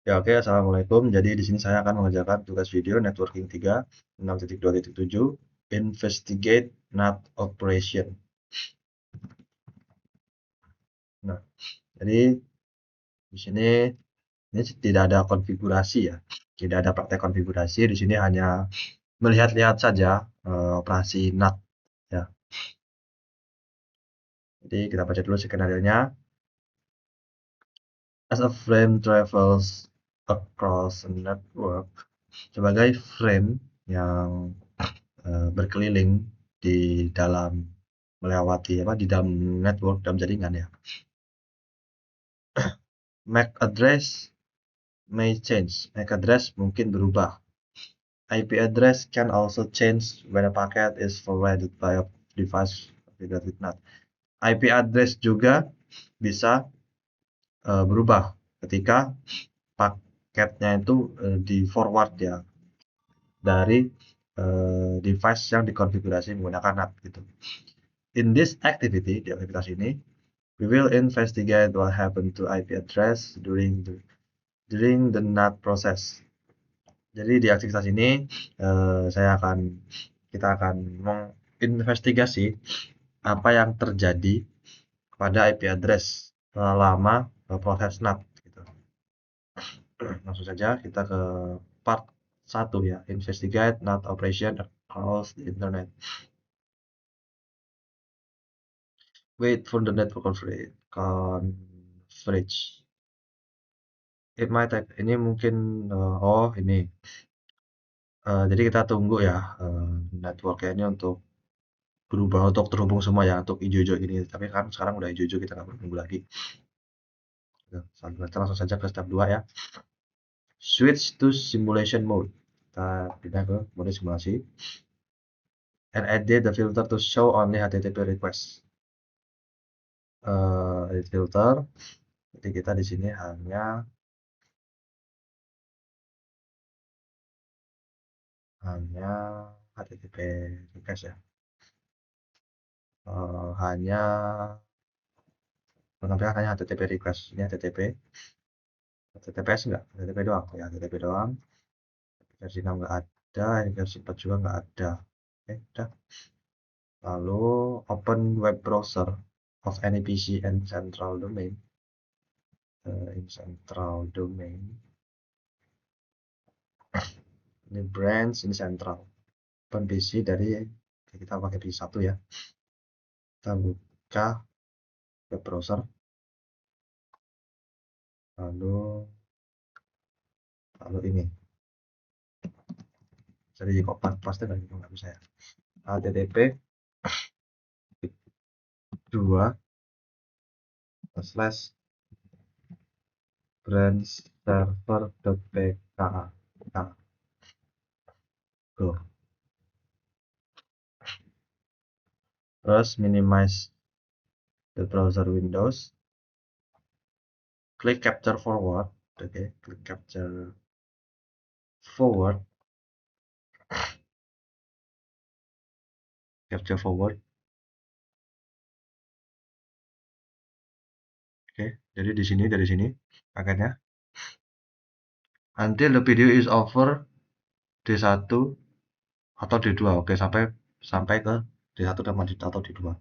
Ya, oke, Assalamualaikum. Jadi di sini saya akan mengerjakan tugas video networking 3, 6.2.7, investigate NAT operation. Nah, jadi di sini ini tidak ada konfigurasi ya. Tidak ada praktek konfigurasi. Di sini hanya melihat-lihat saja operasi NAT ya. Jadi kita baca dulu skenario-nya. As a frame travels across a network, sebagai frame yang berkeliling di dalam melewati di dalam network, dalam jaringan ya. MAC address may change. MAC address mungkin berubah. IP address can also change when a packet is forwarded by a device configured with NAT. IP address juga bisa berubah ketika paketnya itu di forward ya dari device yang dikonfigurasi menggunakan NAT gitu. In this activity, di aktivitas ini, we will investigate what happened to IP address during the NAT process. Jadi di aktivitas ini kita akan menginvestigasi apa yang terjadi pada IP address selama proses NAT. Gitu. Langsung saja kita ke part 1 ya, investigate NAT operation across the internet. Wait for the network coverage. It might take, ini mungkin ini. Jadi kita tunggu ya networknya ini untuk berubah, untuk terhubung semua ya, untuk hijau-hijau ini. Tapi kan sekarang udah hijau-hijau, kita nggak perlu tunggu lagi. Kita langsung saja ke step 2 ya. Switch to simulation mode. Kita pindah ke mode simulasi. And edit the filter to show only HTTP request. Edit filter. Jadi kita di sini hanya HTTP request ya. Hanya penampilkan hanya HTTP request. Ini HTTPS enggak? HTTP doang ya, HTTP doang. Versi 6 enggak ada, versi 4 juga enggak ada. Oke, udah. Lalu open web browser of any PC and central domain. In central domain. Ini branch, ini central. Open PC dari kita pakai PC 1 ya. Kita buka web browser. Lalu ini. Jadi kok pasti nggak bisa ya. HTTP 2 slash branch server.pka. Go. Terus minimize the browser windows. Klik capture forward. Oke, klik capture forward. Capture forward. Oke, jadi dari sini paketnya. Until the video is over D1 atau D2. Oke, sampai ke D1 atau D2.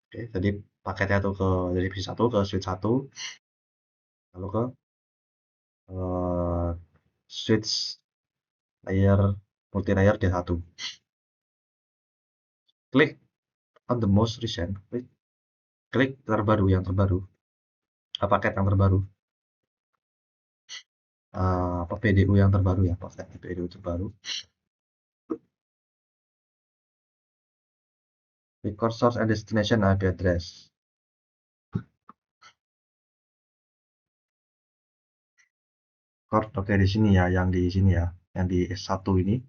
Oke, jadi paketnya tuh dari PC1 ke switch 1, lalu ke switch layer multi layer D1. Klik on the most recent, klik terbaru, yang terbaru, paket yang terbaru, PDU yang terbaru ya, paket PDU terbaru. Record source and destination IP address. Oke, di sini ya, yang di sini ya, yang di S1 ini.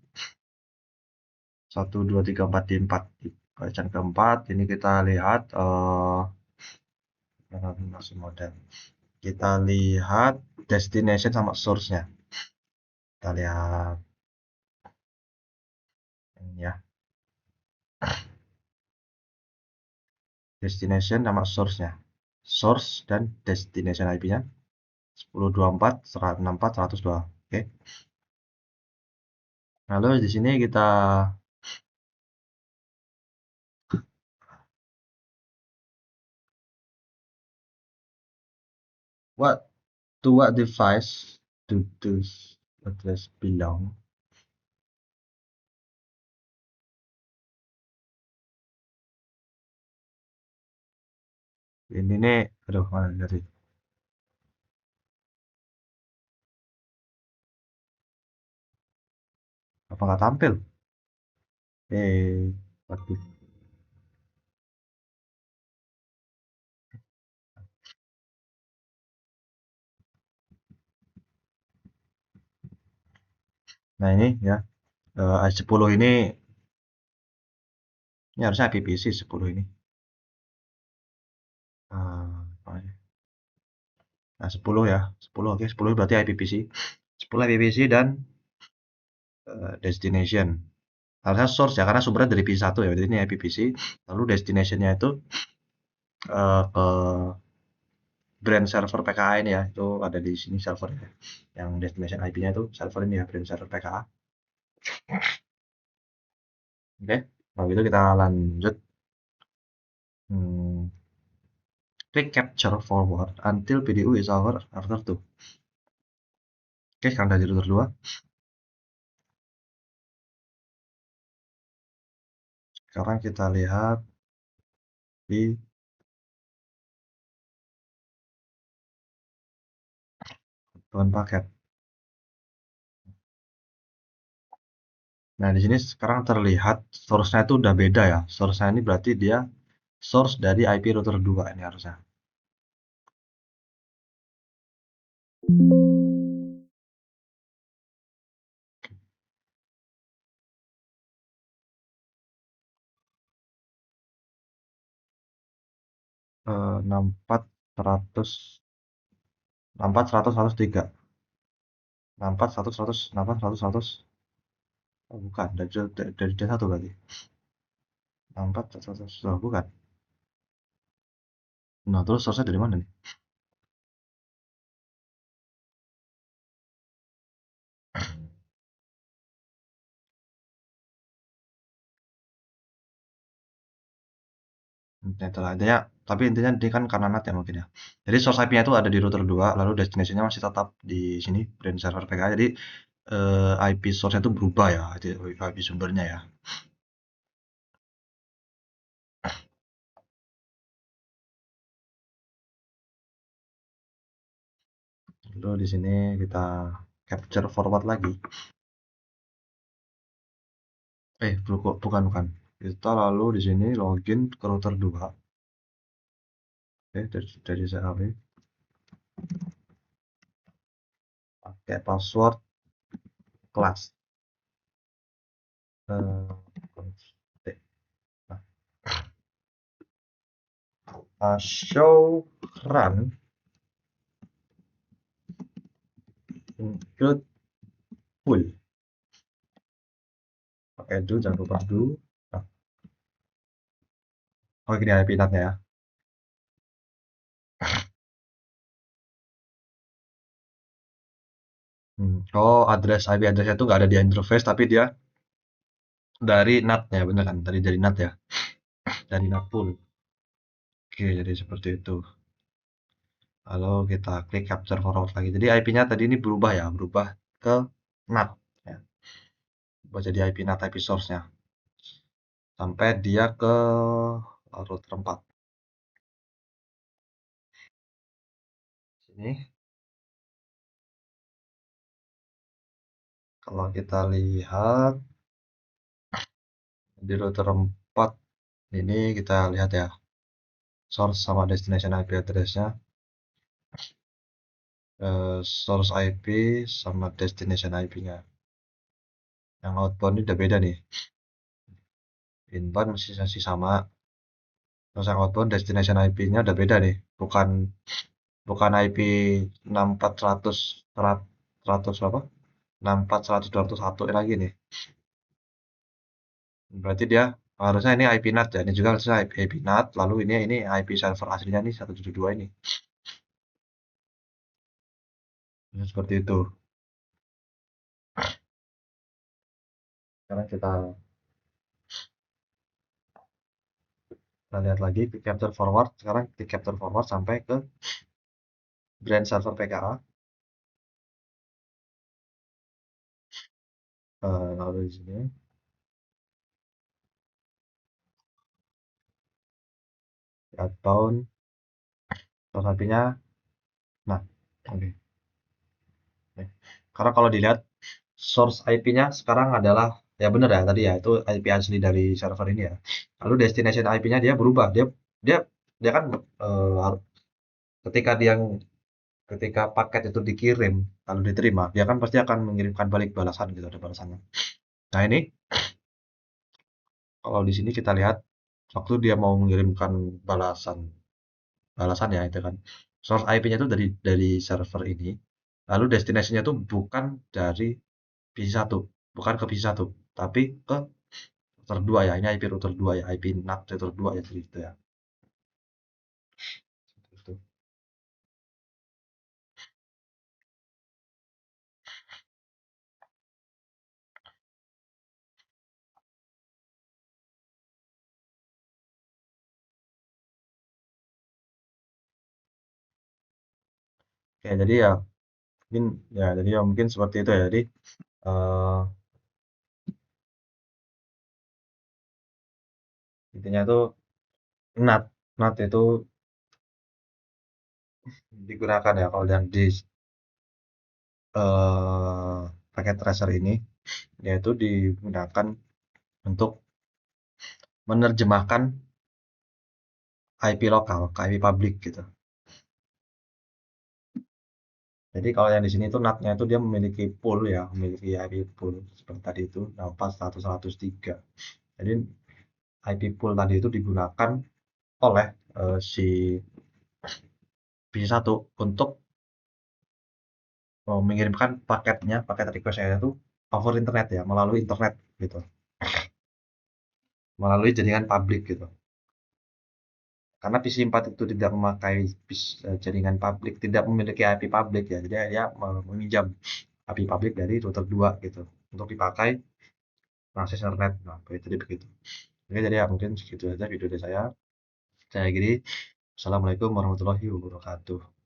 1, 2, 3, 4 di 4. Di bacaan keempat, ini kita lihat masih model. Kita lihat destination sama source-nya. Kita lihat ini ya. Destination sama source-nya. Source dan destination IP-nya 10.24, 164, 102. Oke. Lalu di sini kita what to what device do this address belong? Ini nih, aduh mana dari apa nggak tampil? Waduh. Nah ini ya, 10 ini harusnya IPv6 10 ini. Apa ya? Nah 10 ya, 10 oke, 10 berarti IPv6. 10 IPv6 dan destination. Harusnya source ya, karena sumbernya dari P1 ya, jadi ini IPv6. Lalu destinationnya itu ke brand server PKA ini ya, itu ada di sini servernya. Yang destination IP-nya itu server ini ya, brand server PKA. Oke, kalau gitu kita lanjut. Hmm, Click capture forward until PDU is over after 2. Oke, sekarang dari router 2. Sekarang kita lihat di kebutuhan paket. Nah, di sini sekarang terlihat source-nya itu udah beda ya. Source-nya ini berarti dia source dari IP router 2 ini harusnya. 64 100 64 100 103. 64 100 100 64 100 100. Oh, bukan, dari D1 berarti. 64 100 100. Oh, bukan. Nah, terus source-nya dari mana nih? Nah, itulah intinya, tapi intinya ini kan karena NAT ya mungkin ya. Jadi source IP-nya itu ada di router 2, lalu destination-nya masih tetap di sini, brand server PKA. Jadi IP source-nya itu berubah ya, IP sumbernya ya. Lalu di sini kita capture forward lagi. Bukan bukan. Kita lalu di sini login ke router 2. Oke, dari CAP. Pakai password kelas. Show run include full. Pakai do, jangan lupa do. Nah, oh gini IP NAT-nya ya. Oh, IP address itu nggak ada di interface, tapi dia dari NAT ya, bener kan? Dari NAT ya, dari NAT pool. Oke, jadi seperti itu. Lalu kita klik capture forward lagi. Jadi IP-nya tadi ini berubah ya, berubah ke NAT. Ya. Berubah jadi IP NAT, IP source-nya. Sampai dia ke router 4. Sini, kalau kita lihat di router 4, ini kita lihat ya, source sama destination IP address-nya. Source IP sama destination IP-nya. Yang outbound ini udah beda nih. Inbound masih sama. Terus yang outbound destination IP-nya udah beda nih. Bukan bukan IP 6400 100 apa? 64 100 201 lagi nih. Berarti dia harusnya ini IP NAT ya. Ini juga harusnya IP NAT. Lalu ini IP server aslinya nih 172 ini. Seperti itu. Sekarang kita lihat lagi ke capture forward. Sekarang di capture forward sampai ke brand server PKA. Lalu di sini lihat tahun IP-nya. Nah, oke. Oke. Karena kalau dilihat source IP-nya sekarang adalah ya bener ya tadi ya itu IP asli dari server ini ya. Lalu destination IP-nya dia berubah. Dia dia kan ketika dia ketika paket itu dikirim lalu diterima, dia kan pasti akan mengirimkan balik balasan gitu ada balasannya. Nah, ini kalau di sini kita lihat waktu dia mau mengirimkan balasan balasan ya itu kan. Source IP-nya itu dari server ini. Lalu destination-nya itu bukan dari PC1, bukan ke PC1, tapi ke router 2 ya. Ini IP router 2 ya, IP NAT router 2 ya jadi itu ya. Itu. Oke, jadi ya mungkin jadi ya mungkin seperti itu ya. Jadi eh intinya itu NAT. NAT itu digunakan ya kalau yang di paket tracer ini yaitu digunakan untuk menerjemahkan IP lokal ke IP publik gitu. Jadi kalau yang di sini itu NAT-nya itu dia memiliki pool ya, memiliki IP pool seperti tadi itu 64.100.103. Jadi IP pool tadi itu digunakan oleh si PC1 untuk mengirimkan paketnya, paket request-nya itu over internet ya, melalui internet gitu, melalui jaringan publik gitu. Karena PC4 itu tidak memakai jaringan publik, tidak memiliki IP publik ya, jadi dia meminjam IP publik dari router 2 gitu untuk dipakai mengakses internet. Nah, jadi begitu. Oke, jadi ya mungkin segitu aja video dari saya. Saya Giri. Assalamualaikum warahmatullahi wabarakatuh.